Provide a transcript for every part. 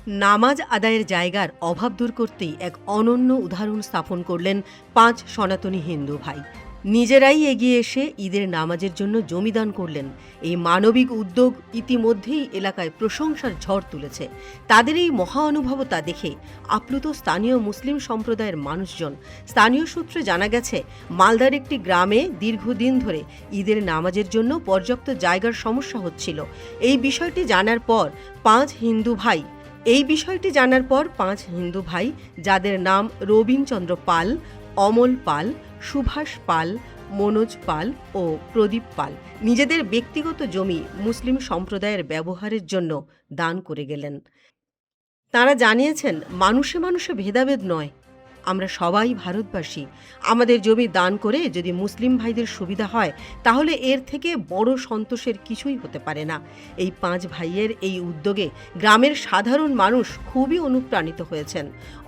নামাজ আদায়ের জায়গার অভাব দূর করতেই এক অনন্য উদাহরণ স্থাপন করলেন ৫ সনাতনী হিন্দু ভাই। নিজেরাই এগিয়ে এসে ঈদের নামাজের জন্য জমিদান করলেন। এই মানবিক উদ্যোগ ইতিমধ্যেই এলাকায় প্রশংসার ঝড় তুলেছে। তাদের এই মহা অনুভবতা দেখে আপ্লুত স্থানীয় মুসলিম সম্প্রদায়ের মানুষজন। স্থানীয় সূত্রে জানা গেছে, মালদার একটি গ্রামে দীর্ঘদিন ধরে ঈদের নামাজের জন্য পর্যাপ্ত জায়গার সমস্যা হচ্ছিল। এই বিষয়টি জানার পর পাঁচ হিন্দু ভাই, যাদের নাম রবীনচন্দ্র পাল, অমল পাল, সুভাষ পাল, মনোজ পাল ও প্রদীপ পাল, নিজেদের ব্যক্তিগত জমি মুসলিম সম্প্রদায়ের ব্যবহারের জন্য দান করে গেলেন। তাঁরা জানিয়েছেন, মানুষে মানুষে ভেদাভেদ নয়, আমরা সবাই ভারতবাসী। আমাদের জমি দান করে যদি মুসলিম ভাইদের সুবিধা হয়, তাহলে এর থেকে বড় সন্তোষের কিছুই হতে পারে না। এই ৫ ভাইয়ের এই উদ্যোগে গ্রামের সাধারণ মানুষ খুবই অনুপ্রাণিত হয়েছেন।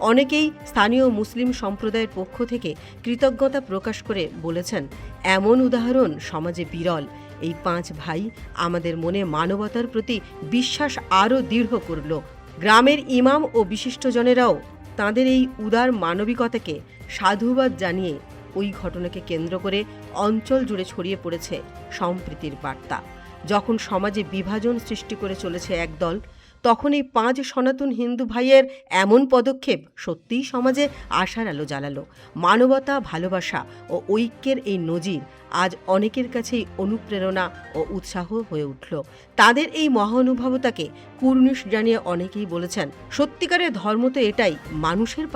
অনেকেই স্থানীয় মুসলিম সম্প্রদায়ের পক্ষ থেকে কৃতজ্ঞতা প্রকাশ করে বলেছেন, এমন উদাহরণ সমাজে বিরল। এই ৫ ভাই আমাদের মনে মানবতার প্রতি বিশ্বাস আরও দৃঢ় করল। গ্রামের ইমাম ও বিশিষ্টজনেরাও তাঁদের এই উদার মানবিকতাকে সাধুবাদ জানিয়ে ওই ঘটনাকে কেন্দ্র করে অঞ্চল জুড়ে ছড়িয়ে পড়েছে সম্প্রীতির বার্তা। যখন সমাজে বিভাজন সৃষ্টি করে চলেছে একদল, তখন এই ৫ সনাতন হিন্দু ভাইয়ের এমন পদক্ষেপ সত্যিই সমাজে আশার আলো জ্বালালো। মানবতা, ভালোবাসা ও ঐক্যের এই নজির আজ অনেকের কাছেই অনুপ্রেরণা ও উৎসাহ হয়ে উঠল। তাদের এই মহানুভবতাকে কুর্নিশ জানিয়ে অনেকেই বলেছেন, সত্যিকারের ধর্ম তো এটাই, মানুষের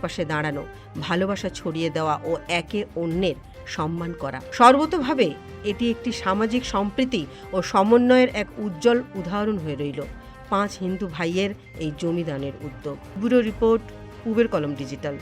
পাশে দাঁড়ানো। ভালোবাসা ছড়িয়ে দেওয়া ও একে অন্যের সম্মান করা। সর্বতোভাবে এটি একটি সামাজিক সম্প্রীতি ও সমন্বয়ের এক উজ্জ্বল উদাহরণ হয়ে রইল ৫ হিন্দু ভাইয়ের এই জমিদানের উদ্যোগ। ব্যুরো রিপোর্ট, পূবের কলম ডিজিটাল।